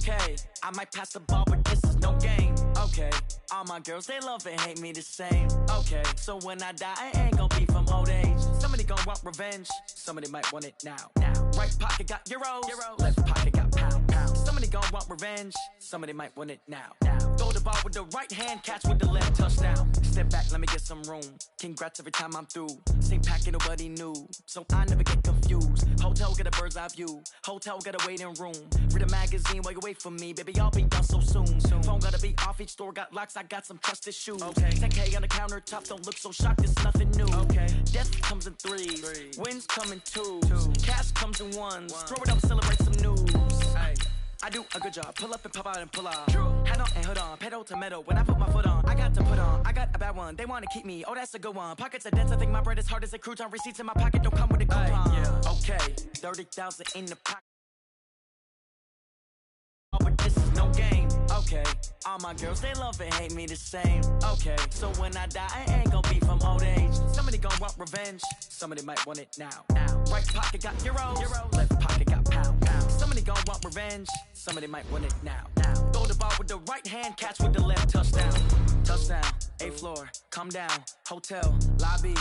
Okay, I might pass the ball, but this is no game. Okay, all my girls, they love and hate me the same. Okay, so when I die, I ain't gon' be from old age. Somebody gon' want revenge, somebody might want it now. Right pocket got euros, left pocket got pounds. Somebody gon' want revenge, somebody might want it now. Throw the ball with the right hand, catch with the left, touchdown. Step back, let me get some room. Congrats every time I'm through. Same packet, nobody knew, so I never get confused. Hotel get a bird's eye view, hotel got a waiting room. Read a magazine while you wait for me, baby, I'll be done so soon. Phone gotta be off, each store got locks, I got some trusted shoes. 10K on the countertop, don't look so shocked, it's nothing new. Death comes in threes, wins come in twos, cash comes in ones. Throw it up, celebrate some news. I do a good job, pull up and pop out and pull out. Head on and hood on, pedal to metal. When I put my foot on, I got to put on. I got a bad one, they wanna keep me, oh that's a good one. Pockets are dense, I think my bread is hard as a crouton. Receipts in my pocket don't come with a coupon. Okay, 30,000 in the pocket. Oh, but this is no game. Okay, all my girls, they love and hate me the same. Okay, so when I die, I ain't gon' be from old age. Somebody gon' want revenge, somebody might want it now. Right pocket got euros, left pocket got pounds. Somebody gon' want revenge, somebody might want it now. Throw the ball with the right hand, catch with the left, touchdown. Touchdown, 8th floor, come down, hotel, lobby.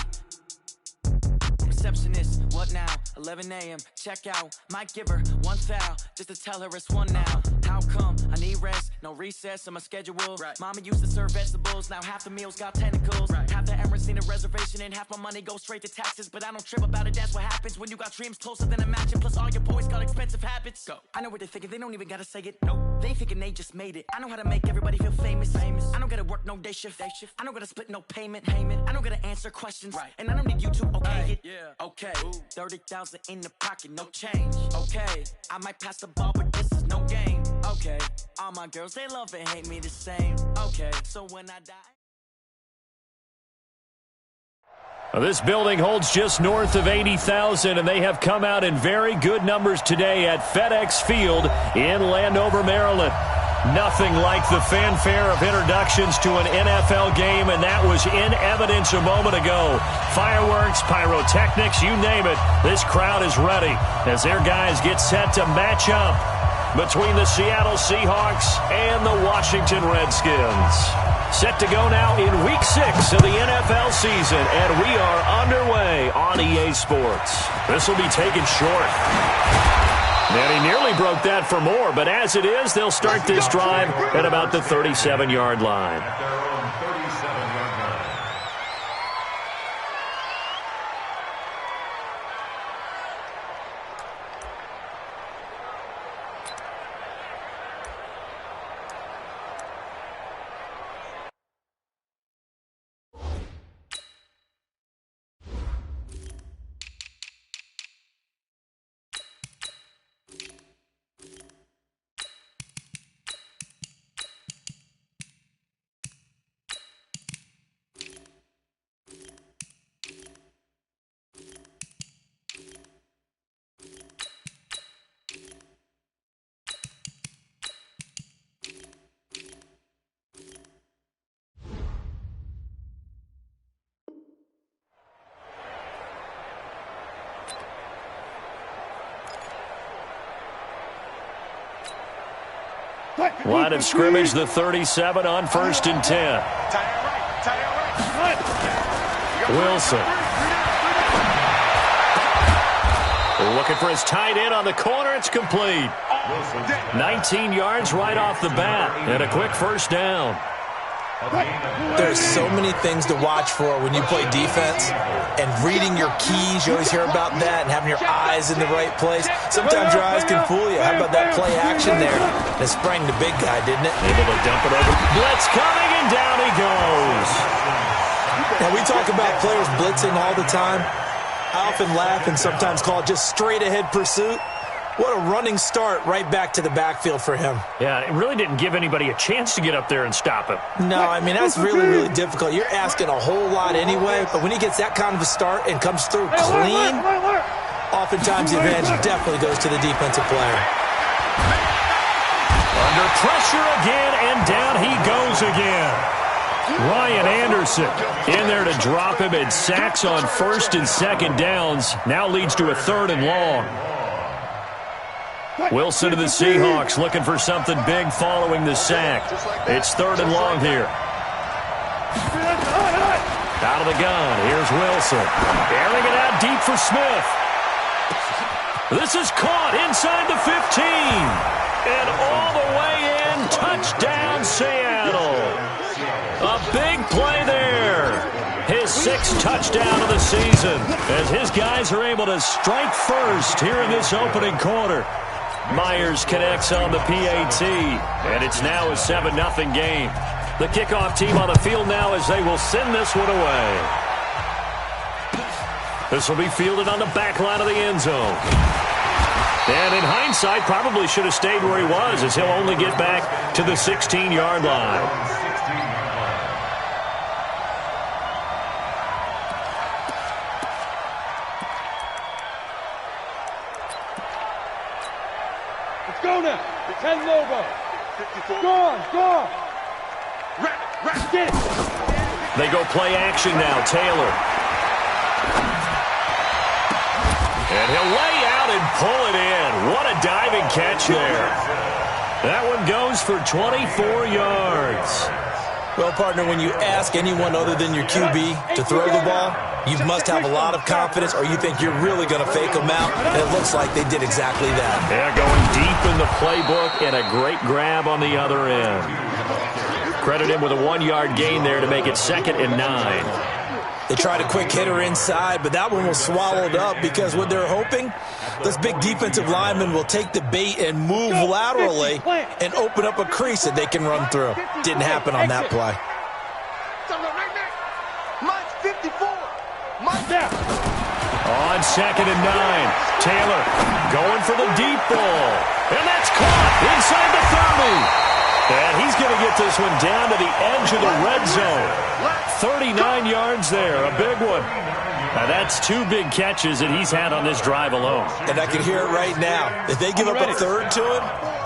Receptionist, what now? 11 a.m. check out. Might give her one foul just to tell her it's one now. How come? I need rest, no recess in my schedule. Mama used to serve vegetables, now half the meals got tentacles. Half the Emirates need a reservation and half my money goes straight to taxes. But I don't trip about it, that's what happens when you got dreams closer than a match. And plus all your boys got expensive habits. Go. I know what they're thinking, they don't even gotta say it. Nope. They thinking they just made it. I know how to make everybody feel famous. I don't gotta work no day shift. I don't gotta split no payment. I don't gotta answer questions. And I don't need you to okay it. Okay, 30,000 in the pocket, no change. Okay, I might pass the ball, but this is no game. Okay, all my girls, they love and hate me the same. Okay, so when I die. This building holds just north of 80,000, and they have come out in very good numbers today at FedEx Field in Landover, Maryland. Nothing like the fanfare of introductions to an NFL game, and that was in evidence a moment ago. Fireworks, pyrotechnics, you name it. This crowd is ready as their guys get set to match up between the Seattle Seahawks and the Washington Redskins. Set to go now in Week 6 of the NFL season, and we are underway on EA Sports. This will be taken short. And he nearly broke that for more, but as it is, they'll start this drive at about the 37-yard line. Line of scrimmage, the 37 on 1st and 10. Wilson. Looking for his tight end on the corner. It's complete. 19 yards right off the bat and a quick first down. There's so many things to watch for when you play defense, and reading your keys, you always hear about that, and having your eyes in the right place. Sometimes your eyes can fool you. How about that play action there? It sprang the big guy, didn't it? Able to dump it over. Blitz coming, and down he goes. Now, we talk about players blitzing all the time. I often laugh and sometimes call it just straight-ahead pursuit. What a running start right back to the backfield for him. Yeah, it really didn't give anybody a chance to get up there and stop him. No, I mean, that's really, really difficult. You're asking a whole lot anyway, but when he gets that kind of a start and comes through clean, oftentimes the advantage definitely goes to the defensive player. Under pressure again, and down he goes again. Ryan Anderson in there to drop him, and sacks on 1st and 2nd downs. Now leads to a 3rd and long. Wilson to the Seahawks looking for something big following the sack. It's 3rd and long here. Out of the gun. Here's Wilson. Airing it out deep for Smith. This is caught inside the 15. And all the way in. Touchdown, Seattle. A big play there. His 6th touchdown of the season as his guys are able to strike first here in this opening quarter. Myers connects on the PAT, and it's now a 7-0 game. The kickoff team on the field now as they will send this one away. This will be fielded on the back line of the end zone. And in hindsight, probably should have stayed where he was as he'll only get back to the 16-yard line. Go now. 10 logo. 54. Go on. Get it. They go play action now. Taylor. And he'll lay out and pull it in. What a diving catch there. That one goes for 24 yards. Well, partner, when you ask anyone other than your QB to throw the ball, you must have a lot of confidence or you think you're really going to fake them out. And it looks like they did exactly that. They're going deep in the playbook and a great grab on the other end. Credit him with a 1-yard gain there to make it 2nd and 9. They tried a quick hitter inside, but that one was swallowed up because what they're hoping, this big defensive lineman will take the bait and move laterally and open up a crease that they can run through. Didn't happen on that play. On 2nd and 9, Taylor going for the deep ball. And that's caught inside the 30. And he's going to get this one down to the edge of the red zone. 39 yards there, a big one. Now that's 2 big catches that he's had on this drive alone. And I can hear it right now. If they give up a 3rd to him,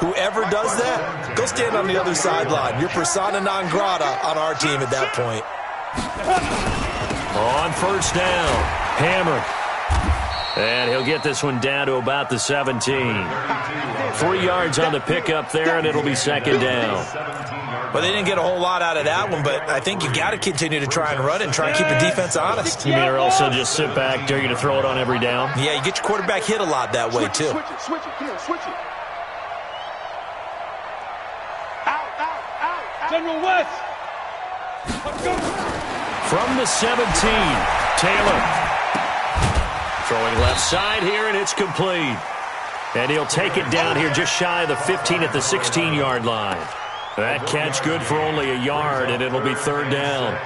whoever does that, go stand on the other sideline. You're persona non grata on our team at that point. On 1st down, Hammer. And he'll get this one down to about the 17. 3 yards on the pickup there, and it'll be 2nd down. Well, they didn't get a whole lot out of that one, but I think you got to continue to try and run and try and keep the defense honest. You mean or also just sit back, dare you to throw it on every down? Yeah, you get your quarterback hit a lot that way, too. Switch it. Come on, switch it. Out. General West. Let's go. From the 17, Taylor. Throwing left side here, and it's complete. And he'll take it down here just shy of the 15 at the 16-yard line. That catch good for only a yard, and it'll be 3rd down.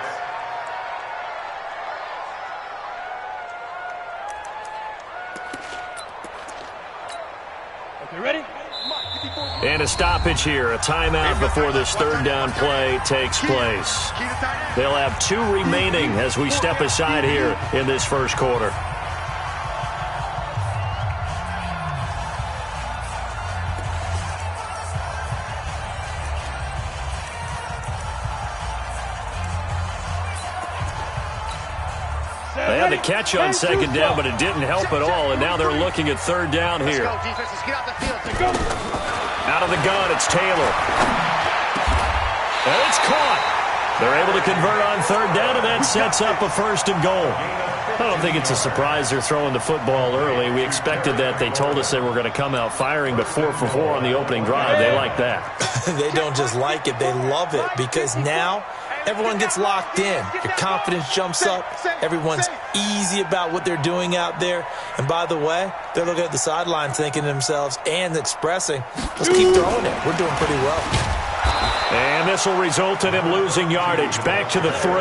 Okay, ready? And a stoppage here, a timeout before this 3rd down play takes place. They'll have 2 remaining as we step aside here in this first quarter. They had the catch on 2nd down, but it didn't help at all, and now they're looking at 3rd down here. Out of the gun, it's Taylor. And it's caught. They're able to convert on 3rd down, and that sets up a 1st and goal. I don't think it's a surprise they're throwing the football early. We expected that. They told us they were going to come out firing, but 4 for 4 on the opening drive. They like that. They don't just like it, they love it, because now everyone gets locked in. Your confidence jumps up. Everyone's easy about what they're doing out there. And by the way, they're looking at the sideline thinking to themselves and expressing, let's keep throwing it. We're doing pretty well. And this will result in him losing yardage. Back to the 3.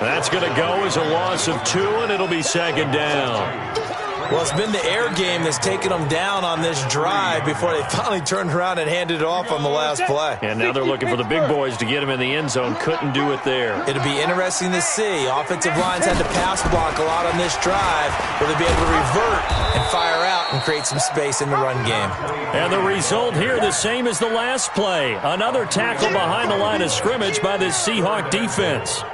That's going to go as a loss of 2, and it'll be 2nd down. Well, it's been the air game that's taken them down on this drive before they finally turned around and handed it off on the last play. And now they're looking for the big boys to get him in the end zone. Couldn't do it there. It'll be interesting to see. Offensive lines had to pass block a lot on this drive. Will they be able to revert and fire out and create some space in the run game? And the result here the same as the last play. Another tackle behind the line of scrimmage by this Seahawk defense.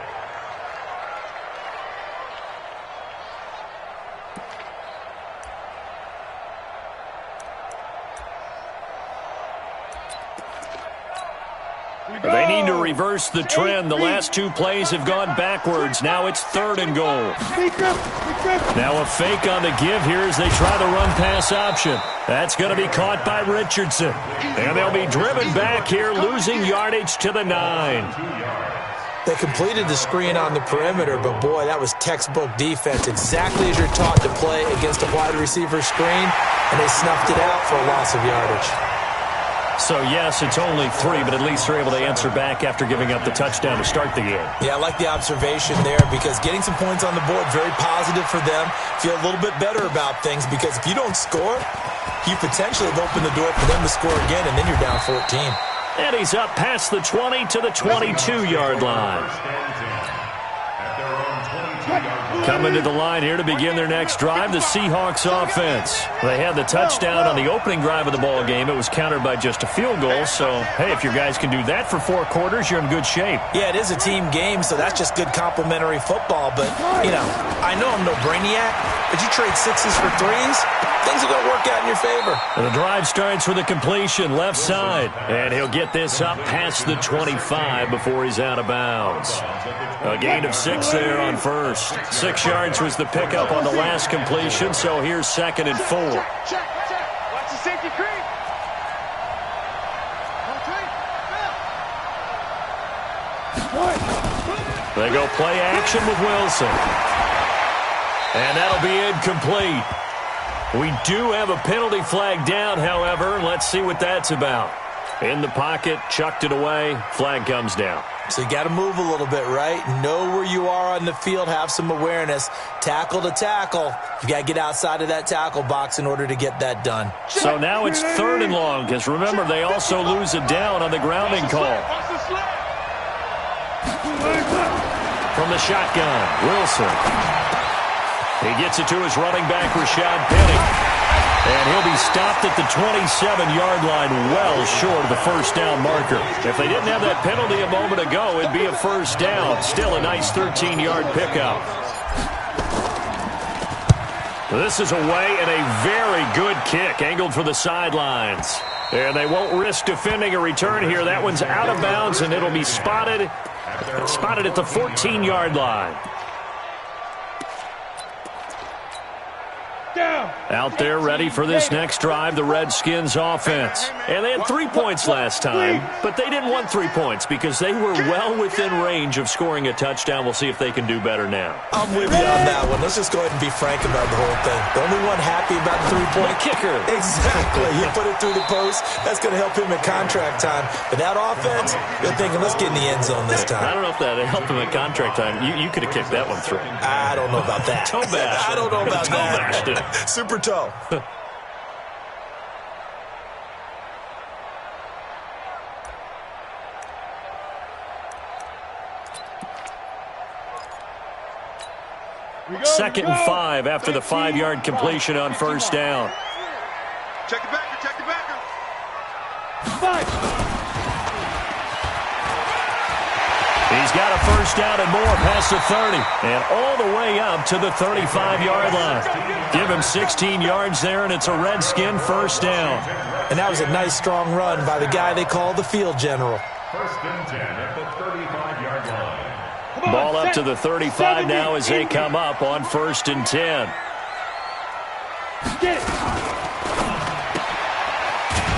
They need to reverse the trend. The last two plays have gone backwards. Now it's 3rd and goal. Now a fake on the give here as they try the run-pass option. That's going to be caught by Richardson. And they'll be driven back here, losing yardage to the 9. They completed the screen on the perimeter, but boy, that was textbook defense. Exactly as you're taught to play against a wide receiver screen, and they snuffed it out for a loss of yardage. So, yes, it's only 3, but at least they're able to answer back after giving up the touchdown to start the game. Yeah, I like the observation there because getting some points on the board, very positive for them. Feel a little bit better about things because if you don't score, you potentially have opened the door for them to score again, and then you're down 14. And he's up past the 20 to the 22-yard line. Coming to the line here to begin their next drive, the Seahawks offense. They had the touchdown on the opening drive of the ball game. It was countered by just a field goal. So, hey, if your guys can do that for 4 quarters, you're in good shape. Yeah, it is a team game, so that's just good complimentary football. But, you know, I know I'm no brainiac, but you trade 6s for 3s, things are going to work out in your favor. And the drive starts with a completion left side. And he'll get this up past the 25 before he's out of bounds. A gain of 6 there on first. 6 yards was the pickup on the last completion, so here's 2nd and 4. Check. Watch the safety creep. They go play action with Wilson. And that'll be incomplete. We do have a penalty flag down, however. Let's see what that's about. In the pocket, chucked it away, flag comes down. So you got to move a little bit, right? Know where you are on the field, have some awareness. Tackle to tackle. You got to get outside of that tackle box in order to get that done. So now it's 3rd and long, because remember, they also lose a down on the grounding call. From the shotgun, Wilson. He gets it to his running back, Rashad Penny. And he'll be stopped at the 27-yard line, well short of the first down marker. If they didn't have that penalty a moment ago, it'd be a first down. Still a nice 13-yard pickup. This is away and a very good kick, angled for the sidelines. And they won't risk defending a return here. That one's out of bounds, and it'll be spotted at the 14-yard line. Out there ready for this next drive, the Redskins offense. And they had 3 points last time, but they didn't want 3 points because they were well within range of scoring a touchdown. We'll see if they can do better now. I'm with you on that one. Let's just go ahead and be frank about the whole thing. The only one happy about the 3-point kicker. Exactly. You put it through the post. That's going to help him in contract time. But that offense, you're thinking, let's get in the end zone this time. I don't know if that helped him in contract time. You could have kicked that one through. I don't know about that. Toe bash. I don't know about toe that. Bashed. Super toe. Second and 5 after the 5-yard completion on first down. Check the backer, check the backer. He's got a first down and more past the 30 and all the way up to the 35-yard line. Give him 16 yards there, and it's a Redskin first down. And that was a nice, strong run by the guy they call the field general. First and 10 at the 35-yard line. Ball up to the 35 now as they come up on 1st and 10.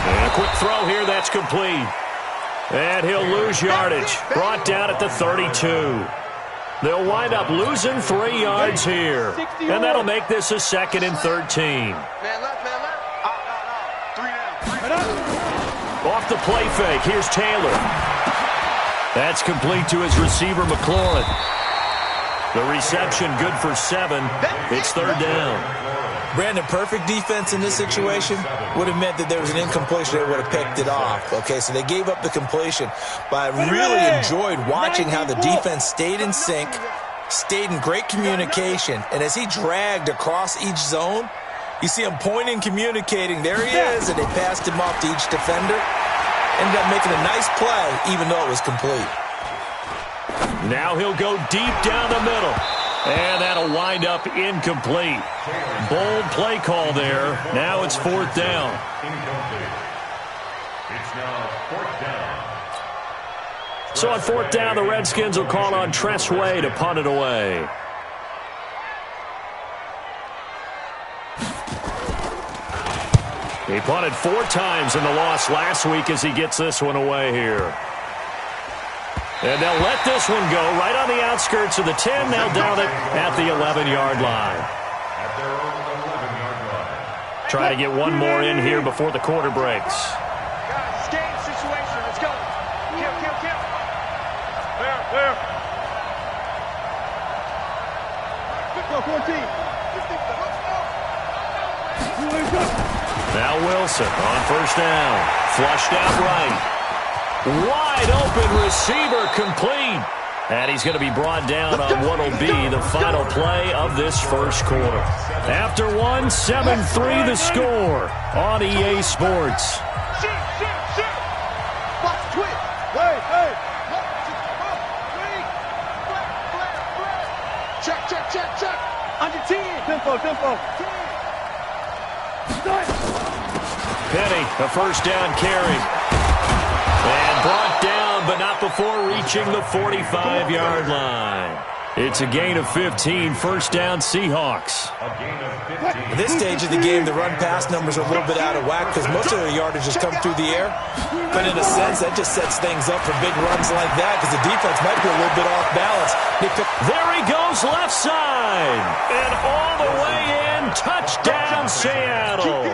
And a quick throw here, that's complete. And he'll lose yardage. Brought down at the 32. They'll wind up losing 3 yards here. And that'll make this a 2nd and 13. Man left, man left. 3 down. Off the play fake, here's Taylor. That's complete to his receiver, McLaurin. The reception good for 7. It's 3rd down. Brandon, perfect defense in this situation would have meant that there was an incompletion. They would have picked it off. Okay, so they gave up the completion. But I really enjoyed watching how the defense stayed in sync, stayed in great communication. And as he dragged across each zone, you see him pointing, communicating. There he is, and they passed him off to each defender. Ended up making a nice play, even though it was complete. Now he'll go deep down the middle. And that'll wind up incomplete. Bold play call there. Now it's 4th down. Incomplete. It's now 4th down. So on fourth down, the Redskins will call on Tress Way to punt it away. He punted 4 times in the loss last week as he gets this one away here. And they'll let this one go right on the outskirts of the 10. They'll down it at the 11-yard line. At their own 11-yard line. Try to get one more in here before the quarter breaks. Guys, it's game situation. Let's go. Kill, kill, kill. Where? Go, 14. Now Wilson on first down. Flushed out right. Wide open receiver complete. And he's going to be brought down on what will be the final play of this first quarter. After one, 7-3 the score on EA Sports. Shoot. Watch the twist. Hey. Check. Under 10. Tempo. Penny, a first down carry. And brought down, but not before reaching the 45-yard line. It's a gain of 15, first down Seahawks. A gain of 15. At this stage of the game, the run-pass numbers are a little bit out of whack because most of their yardage has come through the air. But in a sense, that just sets things up for big runs like that because the defense might be a little bit off balance. There he goes, left side. And all the way in, touchdown Seattle.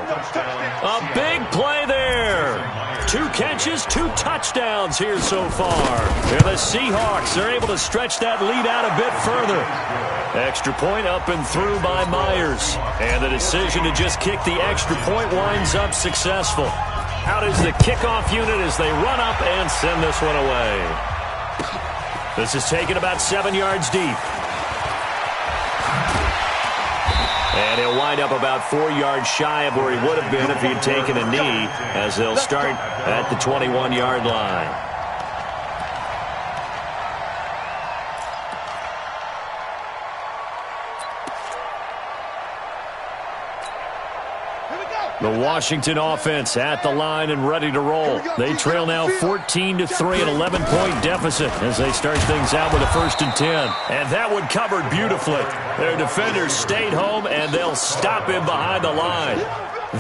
A big play there. 2 catches, 2 touchdowns here so far. And the Seahawks are able to stretch that lead out a bit further. Extra point up and through by Myers. And the decision to just kick the extra point winds up successful. Out is the kickoff unit as they run up and send this one away. This is taken about 7 yards deep. And he'll wind up about 4 yards shy of where he would have been if he had taken a knee, as they'll start at the 21-yard line. The Washington offense at the line and ready to roll. They trail now 14-3, an 11-point deficit as they start things out with a 1st and 10. And that one covered beautifully. Their defenders stayed home, and they'll stop him behind the line.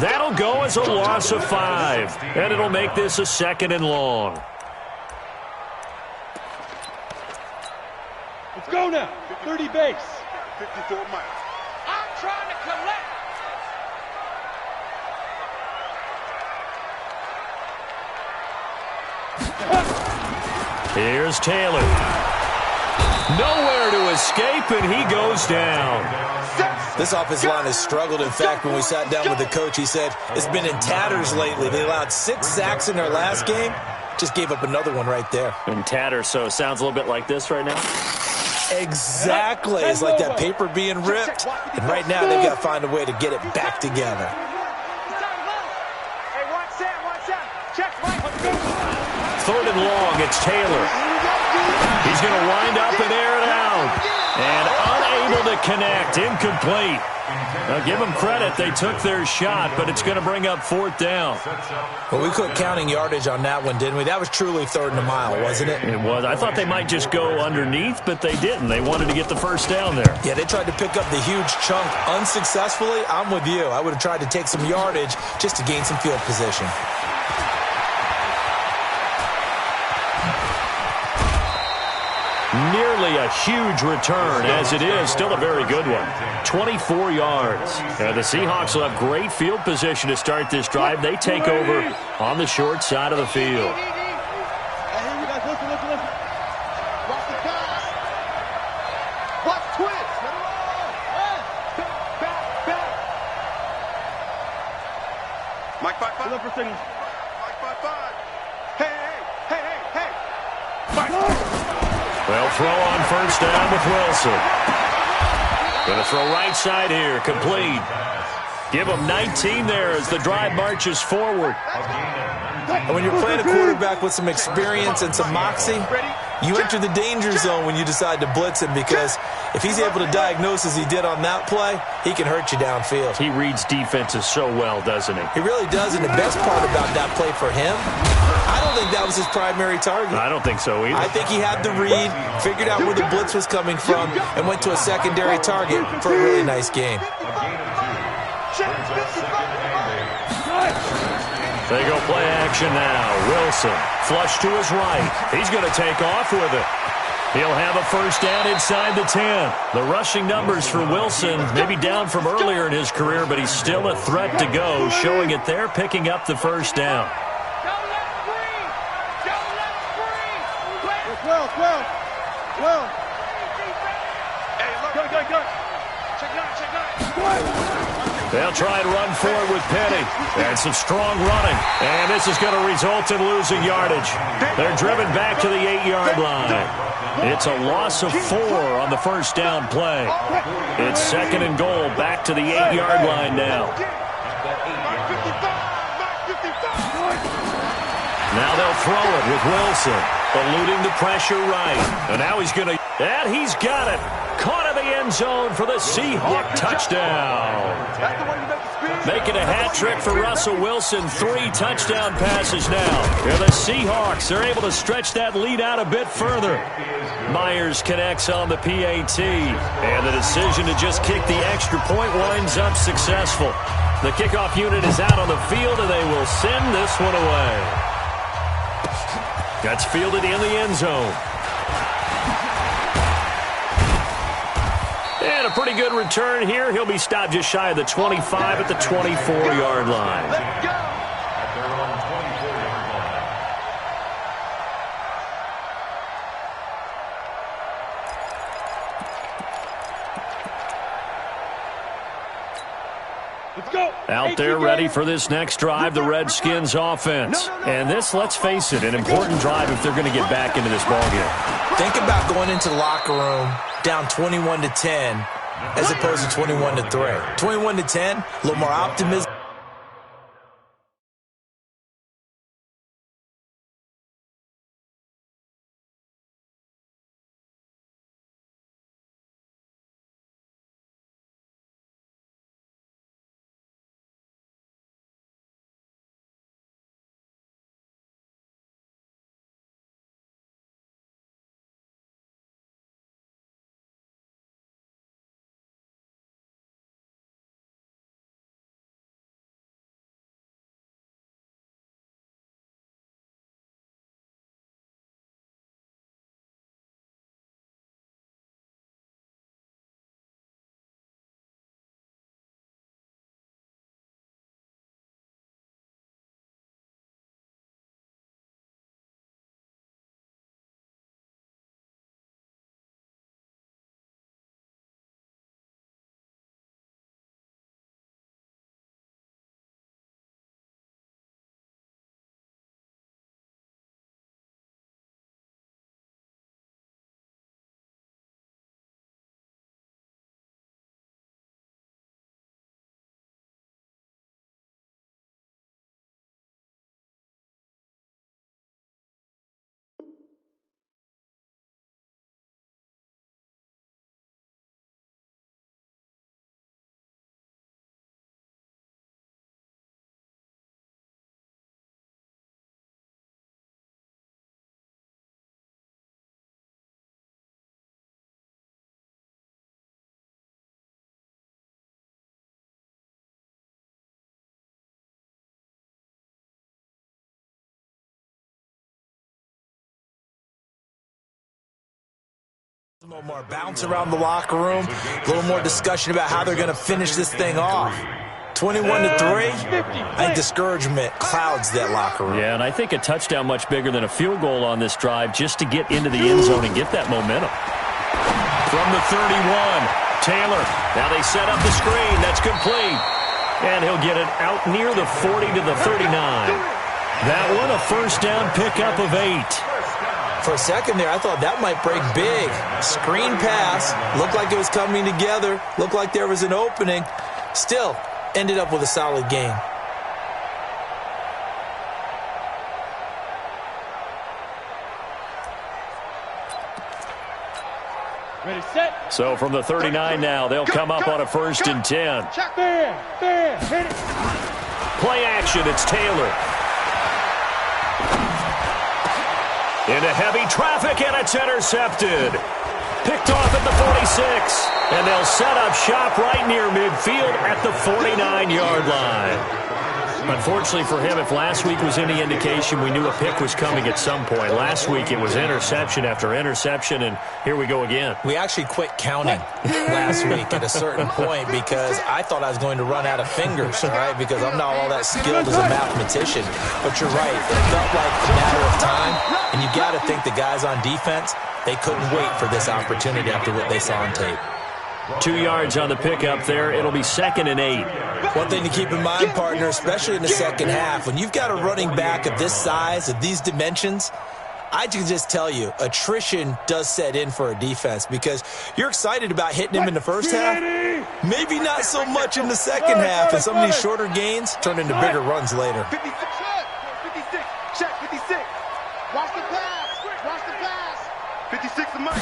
That'll go as a loss of 5, and it'll make this a 2nd and long. Let's go now. 30 base. 54 miles. I'm trying to collect. Here's Taylor. Nowhere to escape, and he goes down. This offensive line has struggled. In fact, when we sat down with the coach, he said it's been in tatters lately. They allowed 6 sacks in their last game. Just gave up another one right there. In tatters, so it sounds a little bit like this right now. Exactly. It's like that paper being ripped. And right now, they've got to find a way to get it back together. Hey, watch that. Check, Mike. 3rd and long, it's Taylor. He's going to wind up and air it out. And unable to connect, incomplete. Now, give them credit. They took their shot, but it's going to bring up 4th down. Well, we quit counting yardage on that one, didn't we? That was truly 3rd and a mile, wasn't it? It was. I thought they might just go underneath, but they didn't. They wanted to get the 1st down there. Yeah, they tried to pick up the huge chunk unsuccessfully. I'm with you. I would have tried to take some yardage just to gain some field position. Nearly a huge return, as it is. Still a very good one. 24 yards. And the Seahawks will have great field position to start this drive. They take over on the short side of the field. Hey, listen. Watch the pass. Watch twist. Back. Mike 5-5. Look for signal. Mike 5-5. Hey. Mike. They'll throw on first down with Wilson. Going to throw right side here, complete. Give them 19 there as the drive marches forward. And when you're playing a quarterback with some experience and some moxie, you enter the danger zone when you decide to blitz him, because if he's able to diagnose as he did on that play, he can hurt you downfield. He reads defenses so well, doesn't he? He really does, and the best part about that play for him, I don't think that that was his primary target. I don't think so either. I think he had the read, figured out where the blitz was coming from, and went to a secondary target for a really nice game. They go play action now. Wilson, flush to his right. He's going to take off with it. He'll have a first down inside the 10. The rushing numbers for Wilson may be down from earlier in his career, but he's still a threat to go, showing it there, picking up the first down. Well. Hey, look. Go. Check nine. They'll try and run forward with Penny. And some strong running. And this is going to result in losing yardage. They're driven back to the 8-yard line. It's a loss of 4 on the first down play. It's second and goal back to the 8-yard line now. Now they'll throw it with Wilson, eluding the pressure right. And now he's going to... And he's got it. Caught in the end zone for the Seahawk touchdown. Making a hat trick for Russell Wilson. 3 touchdown passes now. And the Seahawks are able to stretch that lead out a bit further. Myers connects on the PAT. And the decision to just kick the extra point winds up successful. The kickoff unit is out on the field, and they will send this one away. That's fielded in the end zone. And a pretty good return here. He'll be stopped just shy of the 25 at the 24-yard line. Let's go. At their own 24-yard line. Let's go. Out there ready for this next drive, the Redskins offense. And this, let's face it, an important drive if they're going to get back into this ballgame. Think about going into the locker room down 21-10 as opposed to 21-3. 21-10, a little more optimism. A little more bounce around the locker room. A little more discussion about how they're going to finish this thing off. 21-3, I think discouragement clouds that locker room. Yeah, and I think a touchdown much bigger than a field goal on this drive just to get into the end zone and get that momentum. From the 31, Taylor. Now they set up the screen. That's complete. And he'll get it out near the 40 to the 39. That one, a first down pickup of 8. For a second there, I thought that might break big. Screen pass. Looked like it was coming together. Looked like there was an opening. Still, ended up with a solid game. Ready, set. So from the 39 now, they'll come up on a first and 10. Bam, hit it. Play action, it's Taylor. Into heavy traffic, and it's intercepted. Picked off at the 46. And they'll set up shop right near midfield at the 49-yard line. Unfortunately for him, if last week was any indication, we knew a pick was coming at some point. Last week it was interception after interception, and here we go again. We actually quit counting last week at a certain point because I thought I was going to run out of fingers, all right, because I'm not all that skilled as a mathematician. But you're right. It felt like a matter of time, and you got to think the guys on defense, they couldn't wait for this opportunity after what they saw on tape. 2 yards on the pickup there. It'll be 2nd and 8. One thing to keep in mind, partner, especially in the second half, when you've got a running back of this size, of these dimensions, I can just tell you, attrition does set in for a defense because you're excited about hitting him in the first half. Maybe not so much in the second half, and some of these shorter gains turn into bigger runs later. 56, check, 56. Watch the pass, watch the pass. 56 to Mike.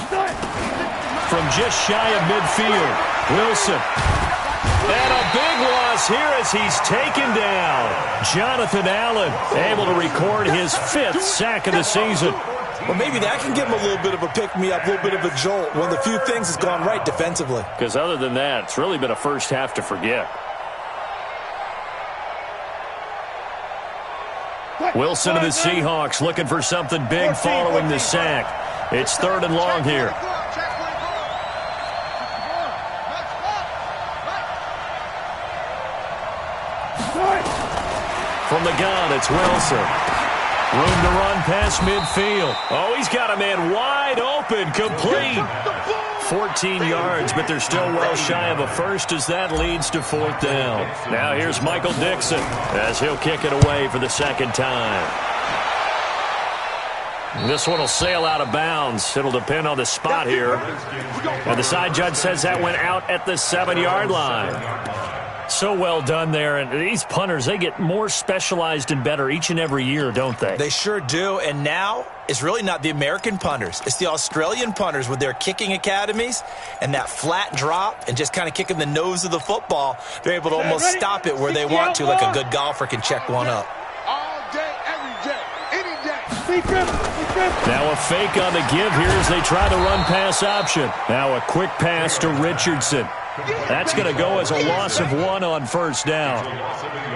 From just shy of midfield, Wilson. And a big loss here as he's taken down. Jonathan Allen able to record his 5th sack of the season. Well, maybe that can give him a little bit of a pick-me-up, a little bit of a jolt. One of the few things that's gone right defensively. Because other than that, it's really been a first half to forget. Wilson and the Seahawks looking for something big following the sack. It's 3rd and long here. From the gun, it's Wilson. Room to run past midfield. Oh, he's got a man wide open, complete. 14 yards, but they're still well shy of a first as that leads to 4th down. Now here's Michael Dixon as he'll kick it away for the 2nd time. This one will sail out of bounds. It'll depend on the spot here. And the side judge says that went out at the 7-yard line. So well done there. And these punters, they get more specialized and better each and every year, don't they? They sure do. And now it's really not the American punters. It's the Australian punters with their kicking academies and that flat drop and just kind of kicking the nose of the football. They're able to almost stop it where they want to, like a good golfer can check one up. All day, every day, any day. Now a fake on the give here as they try the run-pass option. Now a quick pass to Richardson. That's going to go as a loss of 1 on 1st down.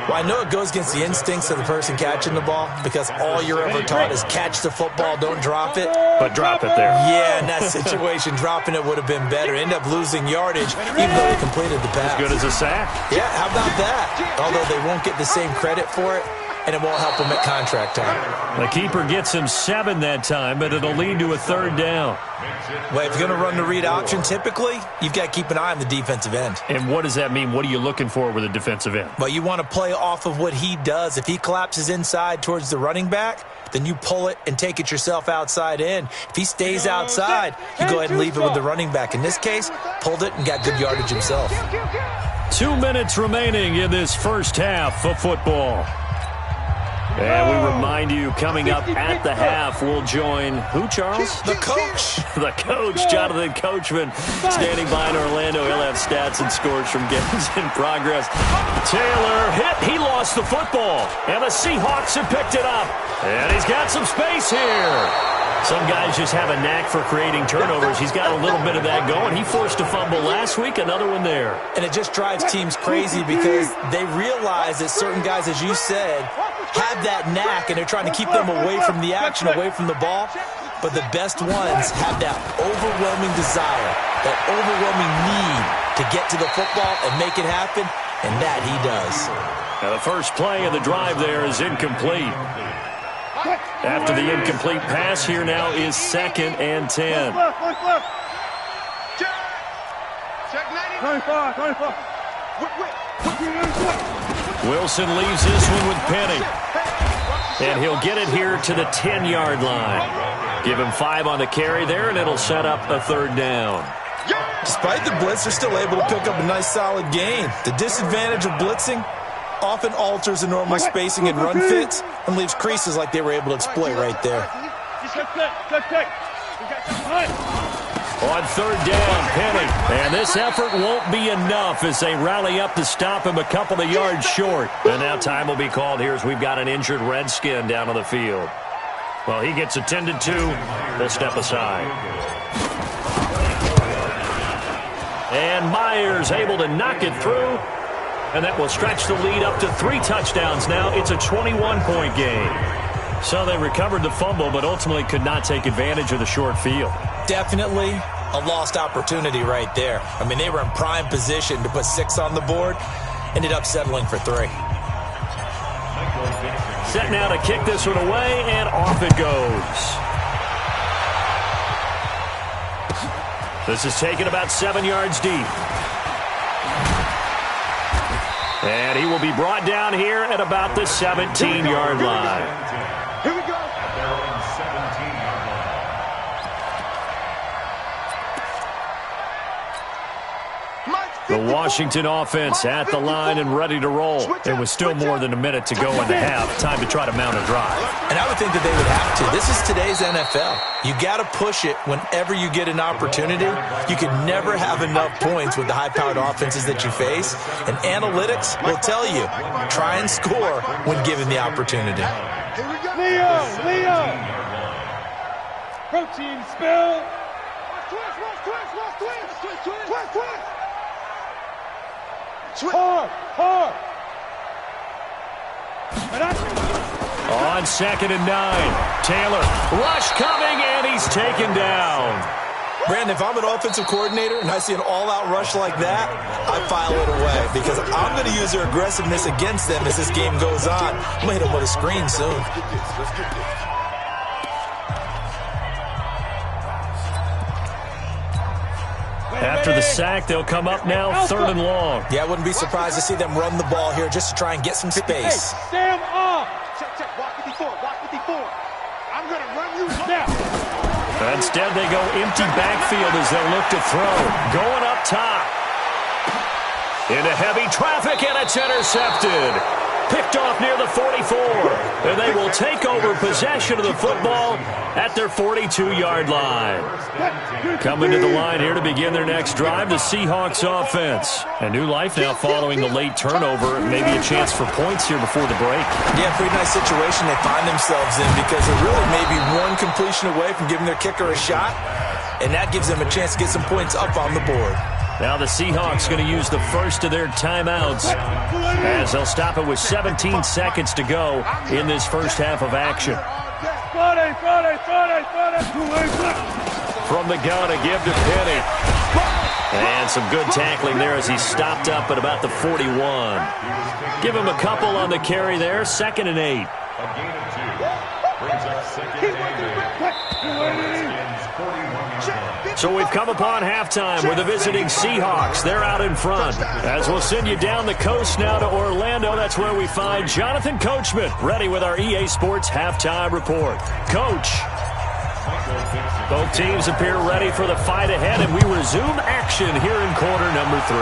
Well, I know it goes against the instincts of the person catching the ball because all you're ever taught is catch the football, don't drop it. But drop it there. Yeah, in that situation, dropping it would have been better. End up losing yardage even though they completed the pass. As good as a sack. Yeah, how about that? Although they won't get the same credit for it, and it won't help them at contract time. The keeper gets him 7 that time, but it'll lead to a 3rd down. Well, if you're going to run the read option, typically, you've got to keep an eye on the defensive end. And what does that mean? What are you looking for with a defensive end? Well, you want to play off of what he does. If he collapses inside towards the running back, then you pull it and take it yourself outside in. If he stays outside, you go ahead and leave it with the running back. In this case, pulled it and got good yardage himself. 2 minutes remaining in this first half of football. And we remind you, coming up at the half, we'll join who, Charles? The coach. The coach, Jonathan Coachman, standing by in Orlando. He'll have stats and scores from games in progress. Taylor hit. He lost the football. And the Seahawks have picked it up. And he's got some space here. Some guys just have a knack for creating turnovers. He's got a little bit of that going. He forced a fumble last week, another one there. And it just drives teams crazy because they realize that certain guys, as you said, have that knack, and they're trying to keep them away from the action, away from the ball. But the best ones have that overwhelming desire, that overwhelming need to get to the football and make it happen, and that he does. Now the first play of the drive there is incomplete. After the incomplete pass, here now is 2nd and 10. Wilson leaves this one with Penny. And he'll get it here to the 10-yard line. Give him 5 on the carry there, and it'll set up a 3rd down. Despite the blitz, they're still able to pick up a nice, solid gain. The disadvantage of blitzing often alters the normal spacing and run fits and leaves creases like they were able to exploit right there. On 3rd down, Penny. And this effort won't be enough as they rally up to stop him a couple of yards short. And now time will be called here as we've got an injured Redskin down on the field. Well, he gets attended to. They'll step aside. And Myers able to knock it through. And that will stretch the lead up to 3 touchdowns now. It's a 21-point game. So they recovered the fumble, but ultimately could not take advantage of the short field. Definitely a lost opportunity right there. I mean, they were in prime position to put 6 on the board. Ended up settling for 3. Set now to kick this one away, and off it goes. This is taken about 7 yards deep. And he will be brought down here at about the 17-yard line. Here we go. At their own 17-yard line. The Washington offense at the line and ready to roll. There was still more than a minute to go in the half. Time to try to mount a drive. And I would think that they would have to. This is today's NFL. You got to push it whenever you get an opportunity. You can never have enough points with the high-powered offenses that you face. And analytics will tell you, try and score when given the opportunity. Leo! Protein spill! Hard! On 2nd and 9, Taylor, rush coming, and he's taken down. Brandon, if I'm an offensive coordinator and I see an all-out rush like that, I file it away because I'm going to use their aggressiveness against them as this game goes on. I'm going to hit them with a screen soon. Let's get this. After the sack, they'll come up now 3rd and long. Yeah, I wouldn't be surprised to see them run the ball here just to try and get some space. Stand off! Check. Walk 54. I'm going to run you now. Instead, they go empty backfield as they look to throw. Going up top. Into heavy traffic, and it's intercepted. Picked off near the 44. And they will take over possession of the football at their 42-yard line. Coming to the line here to begin their next drive, the Seahawks offense. A new life now following the late turnover. Maybe a chance for points here before the break. Yeah, pretty nice situation they find themselves in because they're really maybe one completion away from giving their kicker a shot. And that gives them a chance to get some points up on the board. Now the Seahawks going to use the first of their timeouts as they'll stop it with 17 seconds to go in this first half of action. From the gun, a give to Penny. And some good tackling there as he stopped up at about the 41. Give him a couple on the carry there, 2nd and 8. A gain of 2. Brings up 2nd and 8. So we've come upon halftime with the visiting Seahawks. They're out in front. As we'll send you down the coast now to Orlando, that's where we find Jonathan Coachman, ready with our EA Sports Halftime Report. Coach. Both teams appear ready for the fight ahead, and we resume action here in quarter number 3.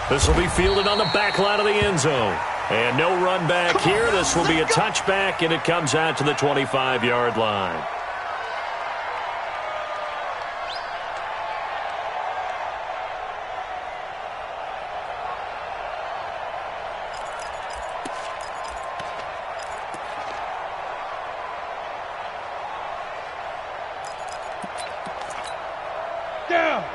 This will be fielded on the back line of the end zone. And no run back here. This will be a touchback, and it comes out to the 25-yard line.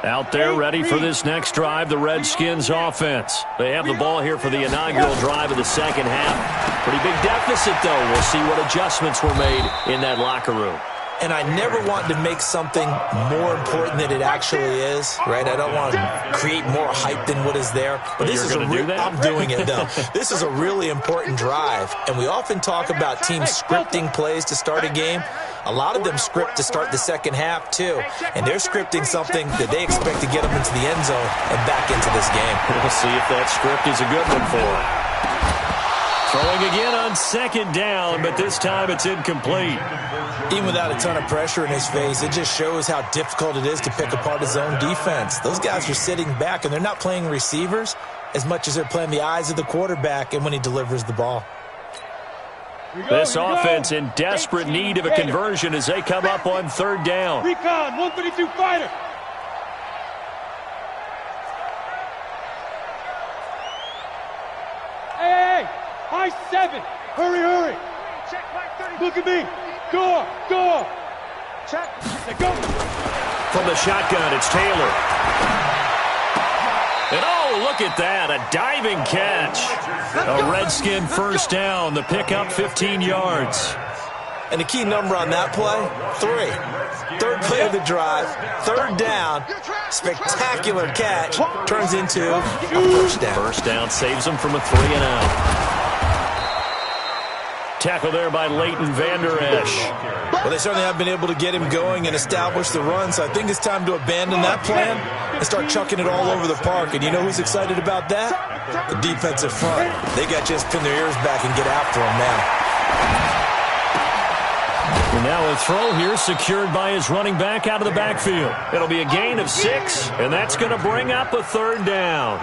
Out there ready for this next drive, the Redskins offense. They have the ball here for the inaugural drive of the second half. Pretty big deficit, though. We'll see what adjustments were made in that locker room. And I never want to make something more important than it actually is, right? I don't want to create more hype than what is there. But this is I'm doing it, though. This is a really important drive. And we often talk about teams scripting plays to start a game. A lot of them script to start the second half, too. And they're scripting something that they expect to get them into the end zone and back into this game. We'll see if that script is a good one for them. Throwing again on 2nd down, but this time it's incomplete. Even without a ton of pressure in his face, it just shows how difficult it is to pick apart his own defense. Those guys are sitting back, and they're not playing receivers as much as they're playing the eyes of the quarterback and when he delivers the ball. This offense in desperate need of a conversion as they come up on 3rd down. Recon, 132 fighter. Hey, high 7. Hurry. Look Look at me. Go. Check. Go. From the shotgun, it's Taylor. And oh, look at that, a diving catch. A Redskin first down, the pickup 15 yards. And the key number on that play, 3. Third play of the drive, third down, spectacular catch, turns into a first down. First down saves them from a 3-and-out. Tackle there by Leighton Vander Esch. Well, they certainly have been able to get him going and establish the run, so I think it's time to abandon that plan and start chucking it all over the park. And you know who's excited about that? The defensive front. They got to just pin their ears back and get after him now. And now a throw here secured by his running back out of the backfield. It'll be a gain of 6, and that's going to bring up a third down.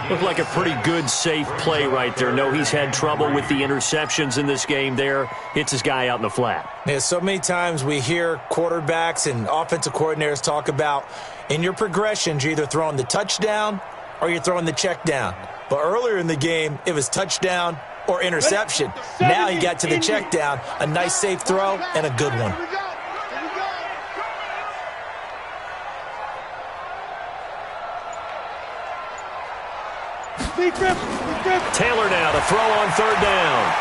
Looked like a pretty good, safe play right there. No, he's had trouble with the interceptions in this game there. Hits his guy out in the flat. Yeah, so many times we hear quarterbacks and offensive coordinators talk about in your progressions, you're either throwing the touchdown or you're throwing the check down. But earlier in the game, it was touchdown or interception. Now he got to the check down, a nice safe throw, and a good one. Taylor now to throw on third down.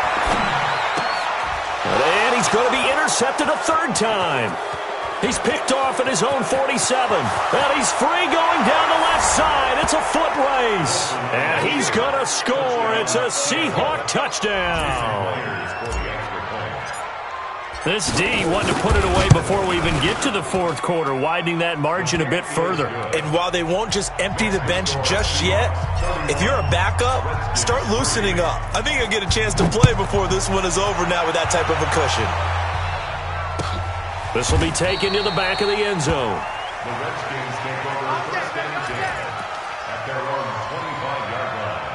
And he's going to be intercepted a third time. He's picked off at his own 47. And he's free going down the left side. It's a foot race. And he's going to score. It's a Seahawk touchdown. This D wanted to put it away before we even get to the fourth quarter, widening that margin a bit further. And while they won't just empty the bench just yet, if you're a backup, start loosening up. I think you'll get a chance to play before this one is over now with that type of a cushion. This will be taken to the back of the end zone. The Redskins take over first and 10 at their own 25-yard line.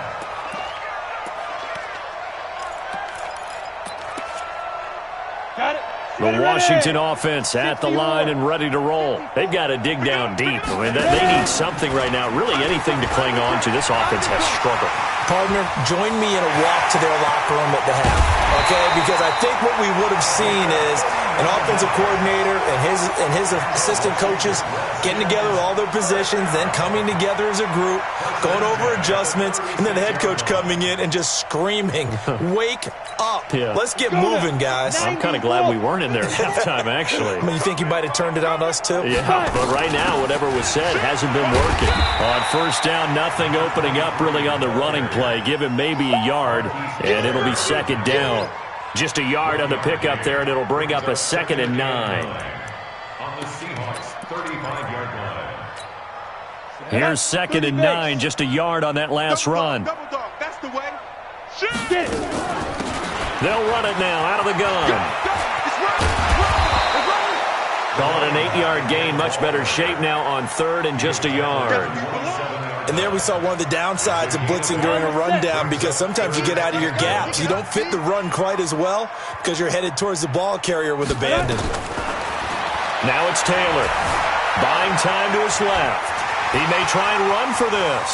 Got it. The Washington offense at the line and ready to roll. They've got to dig down deep. I mean, they need something right now, really anything to cling on to. This offense has struggled. Partner, join me in a walk to their locker room at the half, okay? Because I think what we would have seen is an offensive coordinator and his assistant coaches getting together with all their positions, then coming together as a group, going over adjustments, and then the head coach coming in and just screaming, wake up. Yeah. Let's get moving, guys. I'm kind of glad we weren't in there at halftime, actually. I mean, you think you might have turned it on us, too? Yeah, but right now, whatever was said hasn't been working. On first down, nothing opening up really on the running play. Give him maybe a yard, and it'll be second down. Just a yard on the pickup there, and it'll bring up a 2nd and 9. On the Seahawks 35-yard line. Here's 2nd and 9, just a yard on that last run. Double dog, that's the way. Shoot. They'll run it now out of the gun. Calling an 8-yard gain, much better shape now on 3rd and just a yard. And there we saw one of the downsides of blitzing during a rundown, because sometimes you get out of your gaps. You don't fit the run quite as well because you're headed towards the ball carrier with abandon. Now it's Taylor. Buying time to his left. He may try and run for this.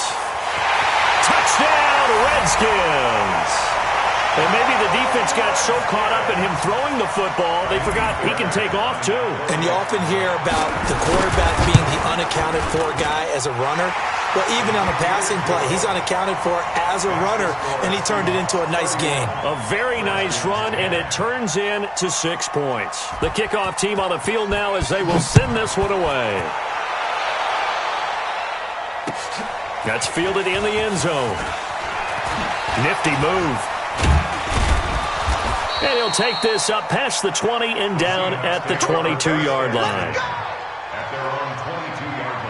Touchdown, Redskins! And maybe the defense got so caught up in him throwing the football, they forgot he can take off too. And you often hear about the quarterback being the unaccounted for guy as a runner. Well, even on a passing play, he's unaccounted for as a runner, and he turned it into a nice gain. A very nice run, and it turns into 6 points. The kickoff team on the field now as they will send this one away. That's fielded in the end zone. Nifty move. And he'll take this up past the 20 and down at the 22-yard line. At their own 22-yard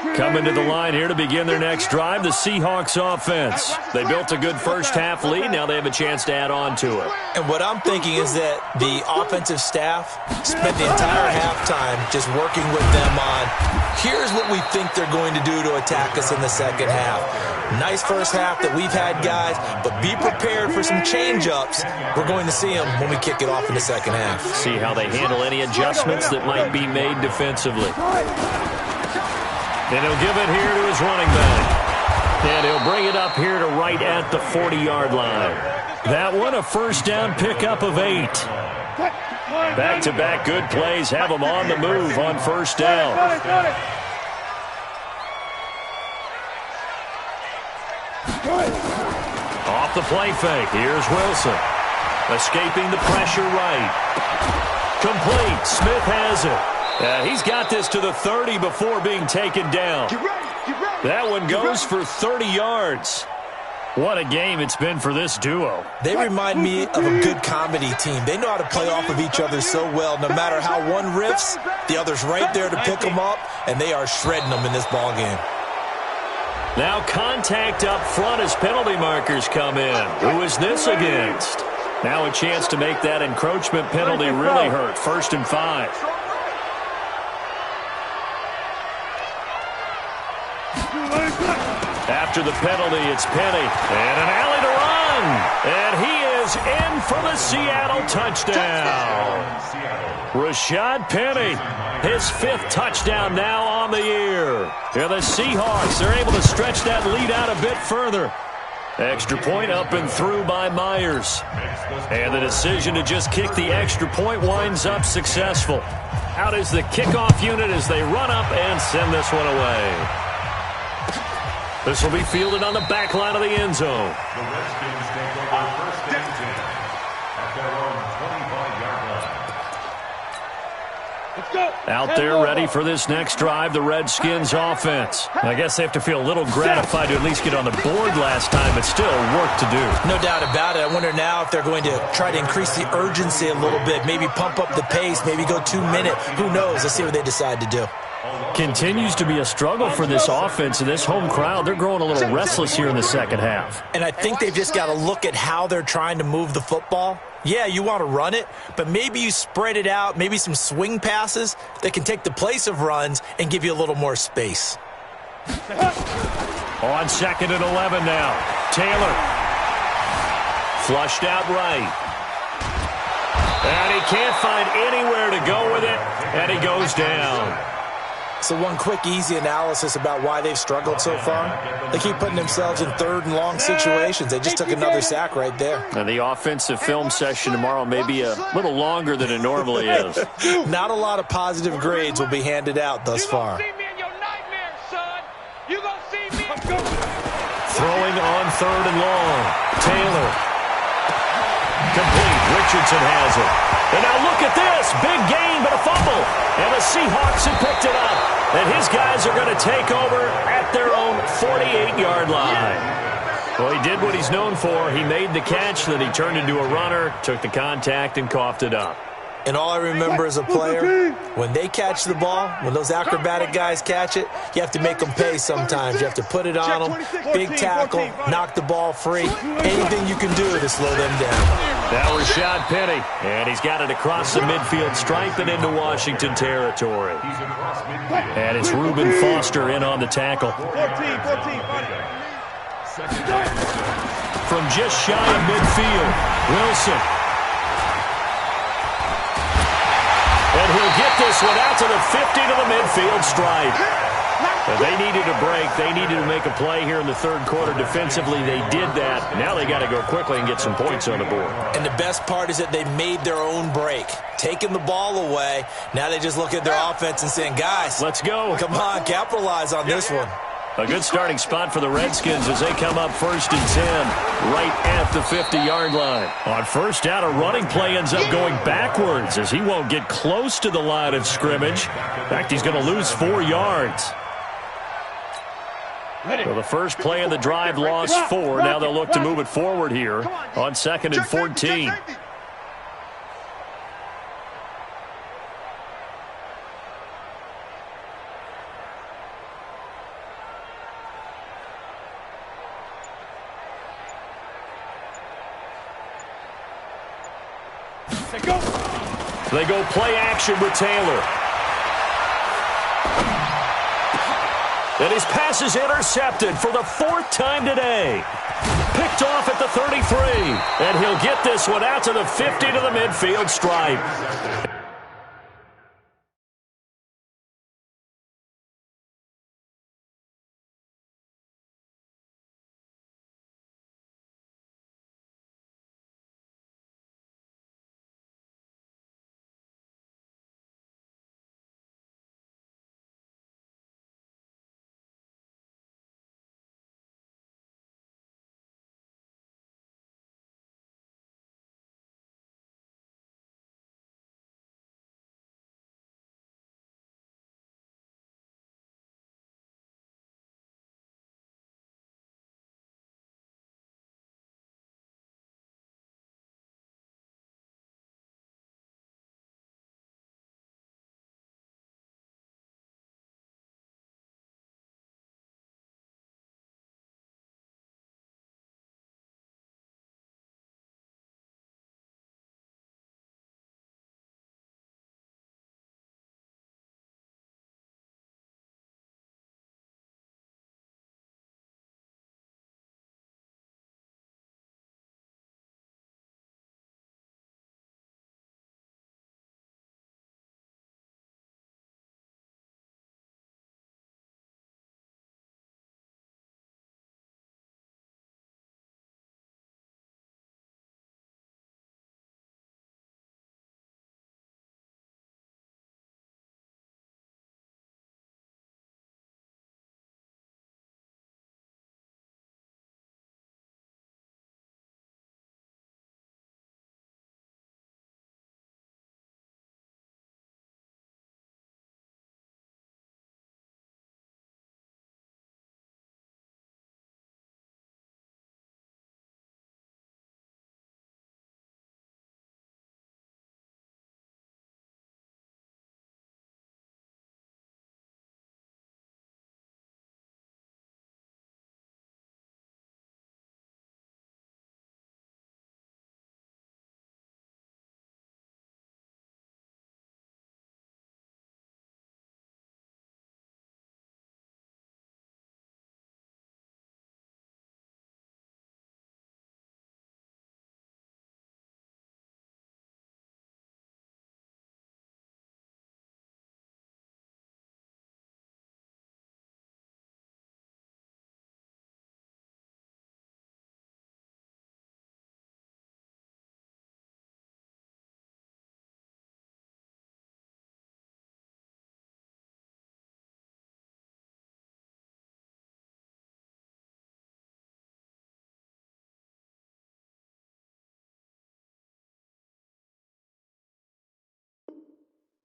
line. Coming to the line here to begin their next drive, the Seahawks offense. They built a good first-half lead. Now they have a chance to add on to it. And what I'm thinking is that the offensive staff spent the entire halftime just working with them on, here's what we think they're going to do to attack us in the second half. Nice first half that we've had, guys, but be prepared for some change-ups. We're going to see them when we kick it off in the second half. See how they handle any adjustments that might be made defensively. And he'll give it here to his running back. And he'll bring it up here to right at the 40-yard line. That one a first down pickup of 8. Back-to-back good plays have them on the move on first down. Off the play fake. Here's Wilson. Escaping the pressure right. Complete. Smith has it. He's got this to the 30 before being taken down. That one goes for 30 yards. What a game it's been for this duo. They remind me of a good comedy team. They know how to play off of each other so well. No matter how one riffs, the other's right there to pick them up, and they are shredding them in this ball game. Now contact up front as penalty markers come in. Who is this against? Now a chance to make that encroachment penalty really hurt. 1st and 5. After the penalty, it's Penny. And an alley to run. And he is in for the Seattle touchdown. Rashad Penny, his 5th touchdown now on the year. Here the Seahawks are able to stretch that lead out a bit further. Extra point up and through by Myers. And the decision to just kick the extra point winds up successful. Out is the kickoff unit as they run up and send this one away. This will be fielded on the back line of the end zone. The Redskins take over 1st and 10 at their own 25-yard line. Out there ready for this next drive, the Redskins offense. I guess they have to feel a little gratified to at least get on the board last time, but still work to do. No doubt about it. I wonder now if they're going to try to increase the urgency a little bit, maybe pump up the pace, maybe go 2-minute. Who knows? Let's see what they decide to do. Continues to be a struggle for this offense and this home crowd. They're growing a little restless here in the second half. And I think they've just got to look at how they're trying to move the football. Yeah, you want to run it, but maybe you spread it out, maybe some swing passes that can take the place of runs and give you a little more space. On 2nd and 11 now. Taylor. Flushed out right. And he can't find anywhere to go with it, and he goes down. So one quick, easy analysis about why they've struggled so far. They keep putting themselves in 3rd and long situations. They just took another sack right there. And the offensive film session tomorrow may be a little longer than it normally is. Not a lot of positive grades will be handed out thus far. Throwing on 3rd and long. Taylor. Complete. Richardson has it. And now look at this. Big gain, but a fumble. And the Seahawks have picked it up. And his guys are going to take over at their own 48-yard line. Well, he did what he's known for. He made the catch, then he turned into a runner, took the contact, and coughed it up. And all I remember as a player, when they catch the ball, when those acrobatic guys catch it, you have to make them pay sometimes. You have to put it on them, big tackle, knock the ball free, anything you can do to slow them down. That was Rashad Penny, and he's got it across the midfield stripe and into Washington territory. And it's Reuben Foster in on the tackle. 14. From just shy of midfield, Wilson. And he'll get this one out to the 50 to the midfield stripe. And they needed a break. They needed to make a play here in the 3rd quarter. Defensively, they did that. Now they got to go quickly and get some points on the board. And the best part is that they made their own break. Taking the ball away. Now they just look at their offense and saying, guys, let's go. Come on, capitalize on this one. A good starting spot for the Redskins as they come up 1st and 10 right at the 50-yard line. On 1st down, a running play ends up going backwards as he won't get close to the line of scrimmage. In fact, he's going to lose 4 yards. So the first play of the drive lost 4. Now they'll look to move it forward here on 2nd and 14. They go play action with Taylor. And his pass is intercepted for the 4th time today. Picked off at the 33. And he'll get this one out to the 50 to the midfield stripe.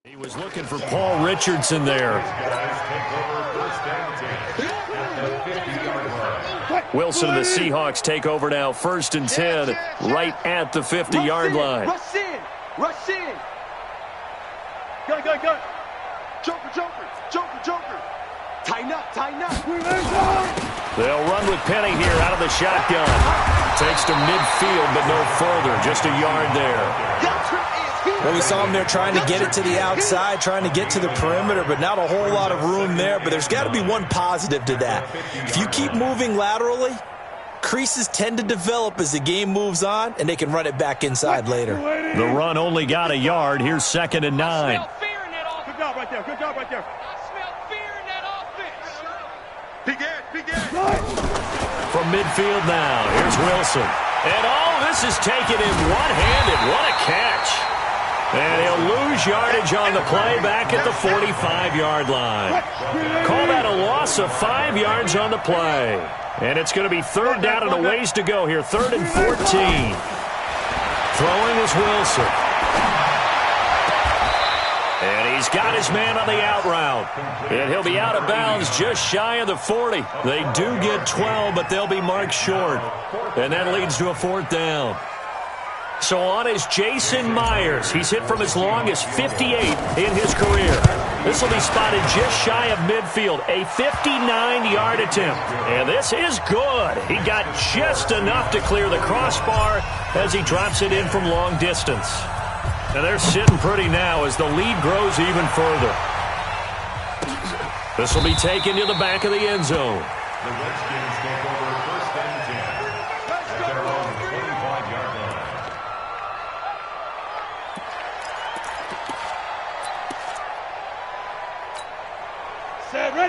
He was looking for Paul Richardson there. Wilson and the Seahawks take over now, 1st and 10, right at the 50-yard line. Rush in. Rush in. Go. Joker. Tighten up. They'll run with Penny here out of the shotgun. Takes to midfield, but no further. Just a yard there. Well, we saw him there trying to get it to the outside, trying to get to the perimeter, but not a whole lot of room there. But there's got to be one positive to that. If you keep moving laterally, creases tend to develop as the game moves on, and they can run it back inside later. The run only got a yard. Here's 2nd and 9. Good job right there. I smell fear in that offense. Big Ed. From midfield now, here's Wilson. And this is taken in one-handed. What a catch. And he'll lose yardage on the play back at the 45-yard line. Call that a loss of 5 yards on the play. And it's going to be 3rd down and a ways to go here. 3rd and 14. Throwing is Wilson. And he's got his man on the out route. And he'll be out of bounds just shy of the 40. They do get 12, but they'll be marked short. And that leads to a 4th down. So on is Jason Myers. He's hit from as long as 58 in his career. This will be spotted just shy of midfield. A 59-yard attempt. And this is good. He got just enough to clear the crossbar as he drops it in from long distance. And they're sitting pretty now as the lead grows even further. This will be taken to the back of the end zone. The Redskins take over 1st and 10 at their own 25-yard line.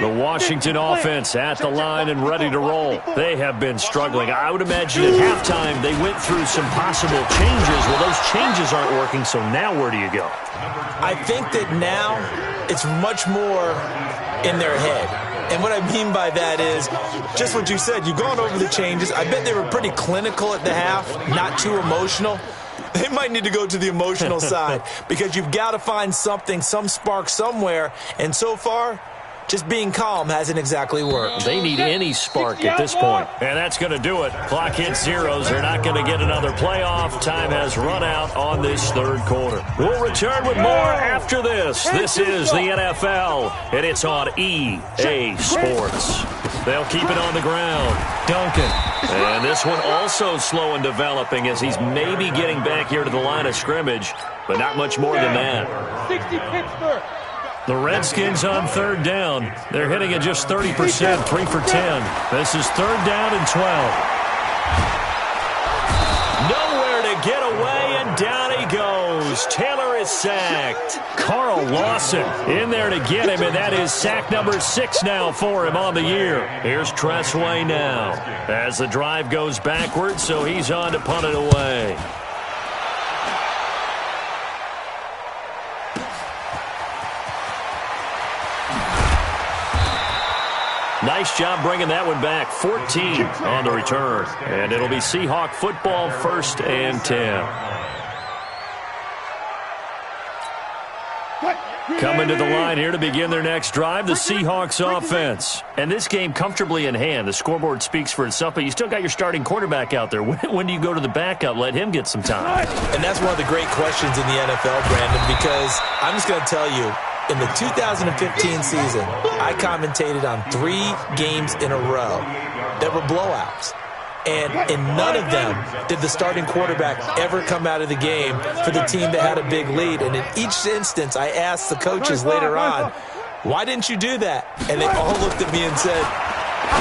The Washington offense at the line and ready to roll. They have been struggling. I would imagine at halftime they went through some possible changes. Well, those changes aren't working, so now where do you go? I think that now it's much more in their head. And what I mean by that is just what you said. You've gone over the changes. I bet they were pretty clinical at the half, not too emotional. They might need to go to the emotional side because you've got to find something, some spark somewhere. And so far, just being calm hasn't exactly worked. They need any spark at this point. And that's going to do it. Clock hits zeros. They're not going to get another playoff. Time has run out on this 3rd quarter. We'll return with more after this. This is the NFL, and it's on EA Sports. They'll keep it on the ground. Duncan. And this one also slow in developing as he's maybe getting back here to the line of scrimmage, but not much more than that. 60 Pittsburgh. The Redskins on 3rd down. They're hitting at just 30%, 3 for 10. This is 3rd down and 12. Nowhere to get away, and down he goes. Taylor is sacked. Carl Lawson in there to get him, and that is sack number 6 now for him on the year. Here's Tressway now as the drive goes backwards, so he's on to punt it away. Nice job bringing that one back. 14 on the return. And it'll be Seahawk football, 1st and 10. Coming to the line here to begin their next drive, the Seahawks offense. And this game comfortably in hand. The scoreboard speaks for itself, but you still got your starting quarterback out there. When do you go to the backup? Let him get some time. And that's one of the great questions in the NFL, Brandon, because I'm just going to tell you, in the 2015 season, I commentated on 3 games in a row that were blowouts. And in none of them did the starting quarterback ever come out of the game for the team that had a big lead. And in each instance, I asked the coaches later on, why didn't you do that? And they all looked at me and said,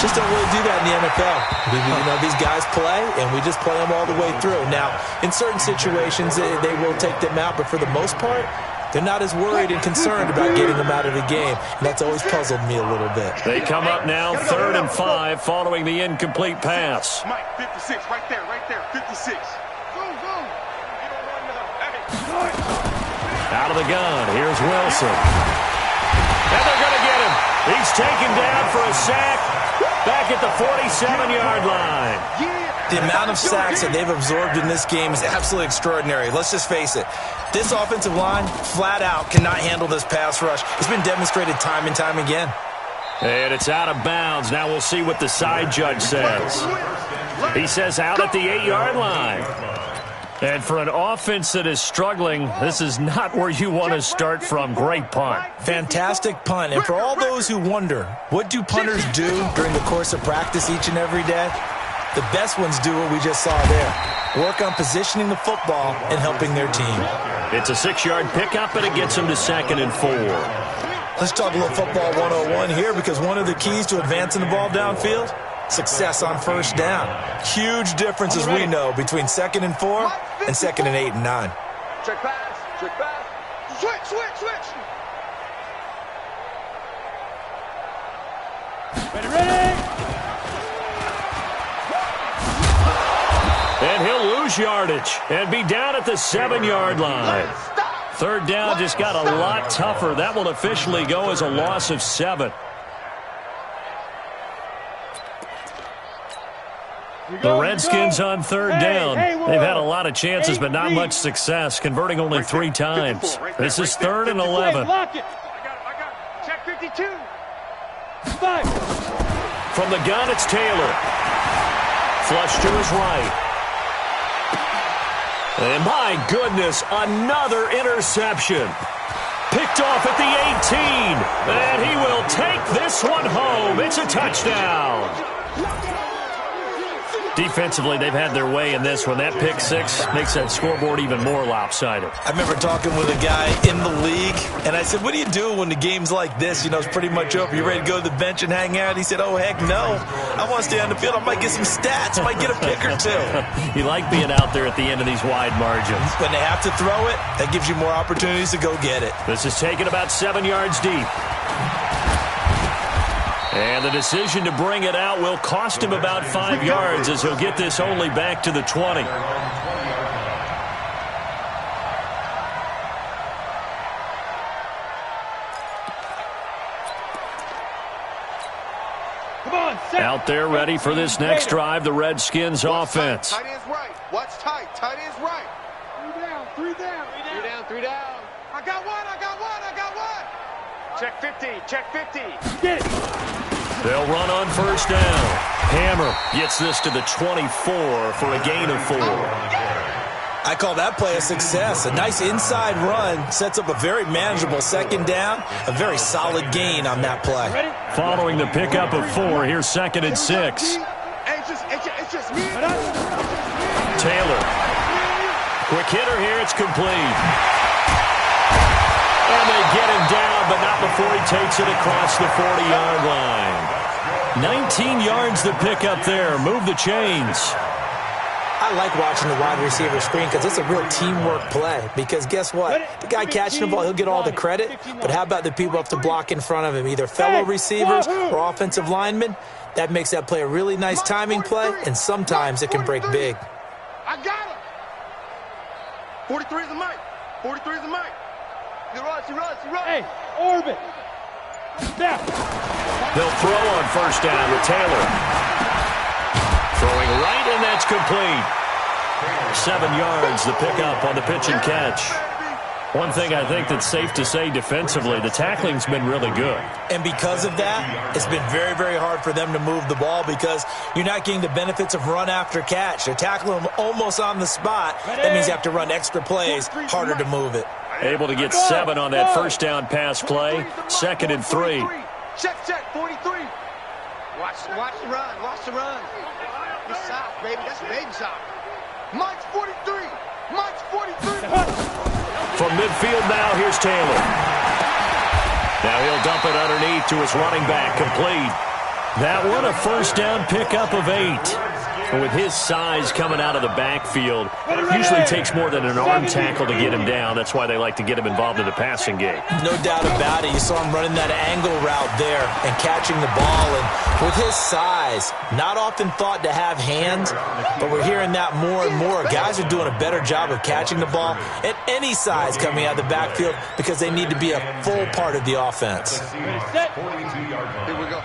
just don't really do that in the NFL. These guys play, and we just play them all the way through. Now, in certain situations, they will take them out, but for the most part, they're not as worried and concerned about getting them out of the game. And that's always puzzled me a little bit. They come up now 3rd and 5 following the incomplete pass. Mike, 56, right there, 56. Go. Out of the gun, here's Wilson. And they're going to get him. He's taken down for a sack back at the 47-yard line. Yeah. The amount of sacks that they've absorbed in this game is absolutely extraordinary. Let's just face it. This offensive line, flat out, cannot handle this pass rush. It's been demonstrated time and time again. And it's out of bounds. Now we'll see what the side judge says. He says out at the 8-yard line. And for an offense that is struggling, this is not where you want to start from. Great punt. Fantastic punt. And for all those who wonder, what do punters do during the course of practice each and every day? The best ones do what we just saw there. Work on positioning the football and helping their team. It's a 6-yard pickup, and it gets them to 2nd and 4. Let's talk a little football 101 here, because one of the keys to advancing the ball downfield, success on first down. Huge difference, as we know, between 2nd and 4 and 2nd and 8 and 9. Check pass. Check pass. Switch. Ready. And he'll lose yardage and be down at the 7-yard line. 3rd down just got a lot tougher. That will officially go as a loss of 7. The Redskins on 3rd down. They've had a lot of chances, but not much success, converting only 3 times. This is 3rd and 11. Lock it. I got it. Check 52. 5. From the gun, it's Taylor. Flush to his right. And my goodness, another interception. Picked off at the 18. And he will take this one home. It's a touchdown. Defensively, they've had their way in this one. That pick 6 makes that scoreboard even more lopsided. I remember talking with a guy in the league, and I said, what do you do when the game's like this? You know, it's pretty much over. You ready to go to the bench and hang out? He said, oh, heck no. I want to stay on the field. I might get some stats. I might get a pick or 2. You like being out there at the end of these wide margins. When they have to throw it, that gives you more opportunities to go get it. This is taken about 7 yards deep. And the decision to bring it out will cost him about 5 yards, as he'll get this only back to the 20. Come on, set. Out there ready for this next drive, the Redskins offense. Tight end's right. Watch tight. Tight end's right. 3 down. Three down. I got one. Check 50. Check 50. Get it. They'll run on first down. Hammer gets this to the 24 for a gain of 4. I call that play a success. A nice inside run sets up a very manageable 2nd down. A very solid gain on that play. Following the pickup of 4, here's 2nd and 6. It's just me. Taylor. Quick hitter here. It's complete. And they get him down, but not before he takes it across the 40-yard line. 19 yards to pick up there. Move the chains. I like watching the wide receiver screen because it's a real teamwork play. Because guess what? The guy catching the ball, he'll get all the credit. But how about the people who have to block in front of him, either fellow receivers or offensive linemen? That makes that play a really nice timing play, and sometimes it can break big. I got him. 43 is the mic. 43 is the mic. He runs. Hey, orbit. Snap. They'll throw on first down with Taylor. Throwing right, and that's complete. 7 yards, the pickup on the pitch and catch. One thing I think that's safe to say defensively, the tackling's been really good. And because of that, it's been very, very hard for them to move the ball because you're not getting the benefits of run after catch. They're tackling them almost on the spot. That means you have to run extra plays, harder to move it. Able to get 7 on that first down pass play. 2nd and 3. Check, 43. Watch the run. It's sock, baby. That's baby sock. Mike's 43. From midfield now, here's Taylor. Now he'll dump it underneath to his running back, complete. That one, a first down pickup of 8. And with his size coming out of the backfield, usually takes more than an arm tackle to get him down. That's why they like to get him involved in the passing game. No doubt about it. You saw him running that angle route there and catching the ball. And with his size, not often thought to have hands, but we're hearing that more and more. Guys are doing a better job of catching the ball at any size coming out of the backfield because they need to be a full part of the offense. Here we go.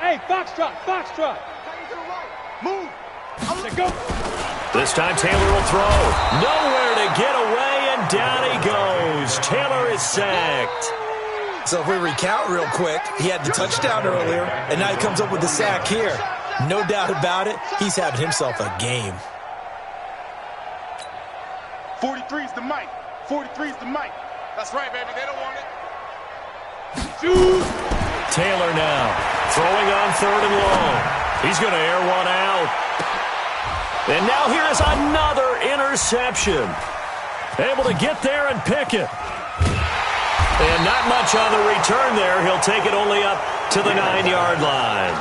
Hey, Foxtrot. Move. Go. This time Taylor will throw. Nowhere to get away, and down he goes. Taylor is sacked. So if we recount real quick, he had the touchdown earlier, and now he comes up with the sack here. No doubt about it, he's having himself a game. 43's the mic. 43's the mic. That's right, baby. They don't want it. Taylor now throwing on 3rd and long. He's going to air one out. And now here is another interception. Able to get there and pick it. And not much on the return there. He'll take it only up to the 9-yard line.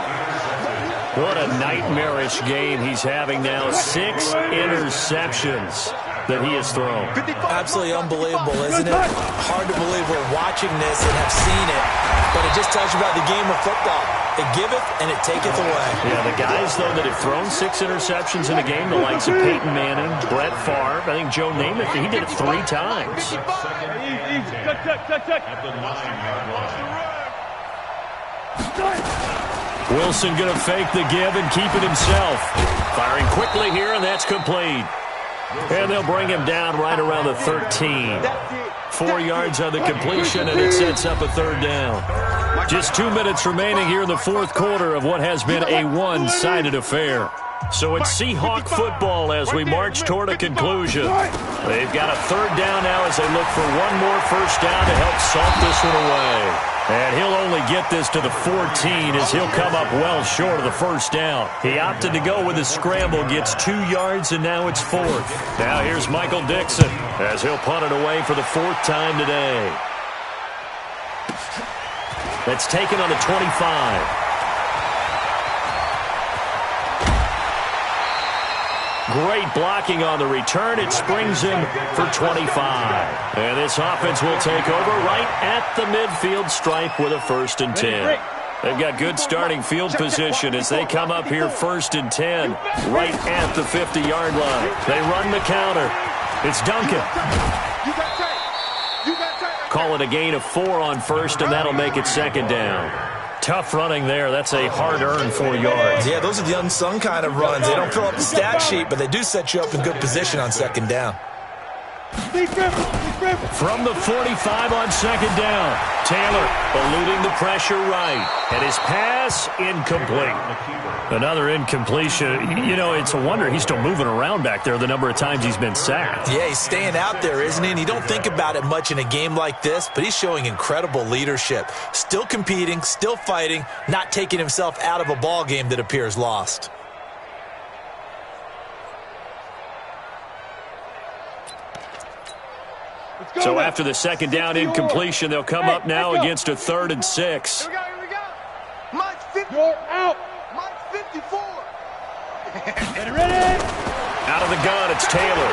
What a nightmarish game he's having now. 6 interceptions that he has thrown. Absolutely unbelievable, isn't it? Hard to believe we're watching this and have seen it, but it just tells you about the game of football. It giveth and it taketh away. Yeah, the guys, though, that have thrown 6 interceptions in a game, the likes of Peyton Manning, Brett Favre, I think Joe Namath, he did it 3 times. At the 9-yard line. Wilson going to fake the give and keep it himself. Firing quickly here, and that's complete. And they'll bring him down right around the 13. 4 yards on the completion, and it sets up a 3rd down. Just 2 minutes remaining here in the 4th quarter of what has been a one-sided affair. So it's Seahawk football as we march toward a conclusion. They've got a 3rd down now as they look for one more first down to help salt this one away. And he'll only get this to the 14 as he'll come up well short of the first down. He opted to go with a scramble, gets 2 yards, and now it's 4th. Now here's Michael Dixon as he'll punt it away for the 4th time today. That's taken on the 25. Great blocking on the return. It springs him for 25. And this offense will take over right at the midfield stripe with a 1st and 10. They've got good starting field position as they come up here 1st and 10 right at the 50-yard line. They run the counter. It's Duncan. Call it a gain of 4 on 1st, and that'll make it 2nd down. Tough running there. That's a hard-earned 4 yards. Yeah, those are the unsung kind of runs. They don't fill up the stat sheet, but they do set you up in good position on 2nd down. From the 45 on 2nd down, Taylor eluding the pressure right. And his pass incomplete. Another incompletion. You know, it's a wonder he's still moving around back there the number of times he's been sacked. Yeah, he's staying out there, isn't he? And you don't think about it much in a game like this, but he's showing incredible leadership. Still competing, still fighting, not taking himself out of a ball game that appears lost. So after the 2nd down incompletion, they'll come up now against a 3rd and 6. Here we go. Mike's 50. You're out. Mike's 54. Get ready. Out of the gun, it's Taylor.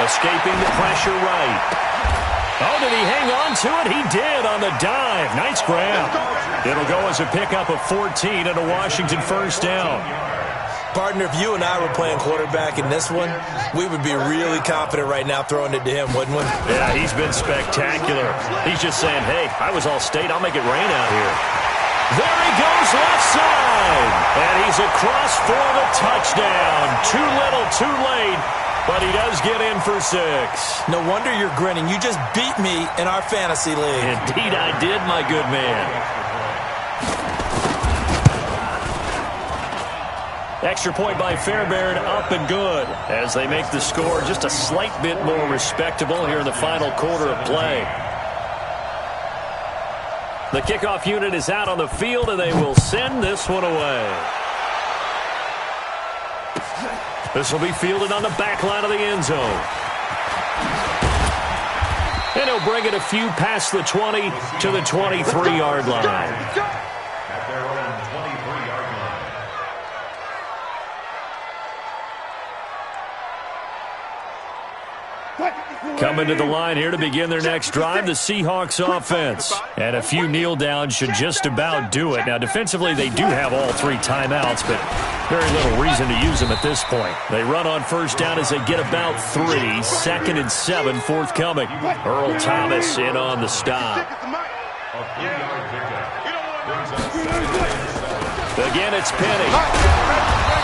Escaping the pressure right. Oh, did he hang on to it? He did on the dive. Nice grab. It'll go as a pickup of 14 and a Washington 1st down. Partner, if you and I were playing quarterback in this one, we would be really confident right now throwing it to him, wouldn't we? Yeah, he's been spectacular. He's just saying, hey, I was all state. I'll make it rain out here. There he goes left side. And he's across for the touchdown. Too little, too late. But he does get in for 6. No wonder you're grinning. You just beat me in our fantasy league. Indeed I did, my good man. Extra point by Fairbairn, up and good as they make the score just a slight bit more respectable here in the final quarter of play. The kickoff unit is out on the field, and they will send this one away. This will be fielded on the back line of the end zone. And he'll bring it a few past the 20 to the 23-yard line. At their own 23-yard line. Coming to the line here to begin their next drive, the Seahawks offense. And a few kneel downs should just about do it. Now, defensively, they do have all 3 timeouts, but very little reason to use them at this point. They run on 1st down as they get about 3. 2nd and 7 forthcoming. Earl Thomas in on the stop. A 3-yard pickup. Brings up 2nd and 7. Again, it's Penny.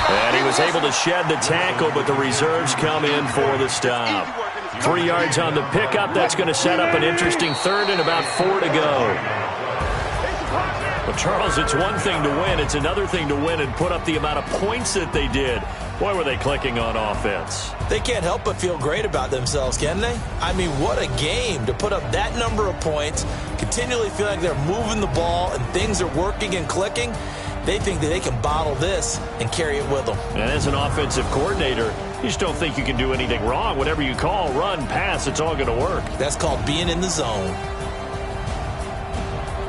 And he was able to shed the tackle, but the reserves come in for the stop. 3 yards on the pickup. That's going to set up an interesting third and about 4 to go. Well, Charles, it's one thing to win. It's another thing to win and put up the amount of points that they did. Boy, were they clicking on offense. They can't help but feel great about themselves, can they? I mean, what a game to put up that number of points, continually feel like they're moving the ball and things are working and clicking. They think that they can bottle this and carry it with them. And as an offensive coordinator, you just don't think you can do anything wrong. Whatever you call, run, pass, it's all going to work. That's called being in the zone.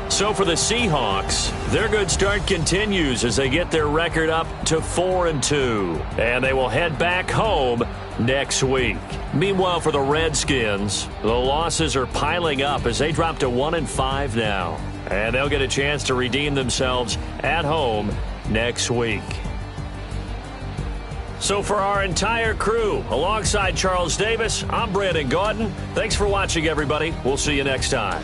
So for the Seahawks, their good start continues as they get their record up to 4-2. And they will head back home next week. Meanwhile, for the Redskins, the losses are piling up as they drop to 1-5 now. And they'll get a chance to redeem themselves at home next week. So for our entire crew, alongside Charles Davis, I'm Brandon Gaudin. Thanks for watching, everybody. We'll see you next time.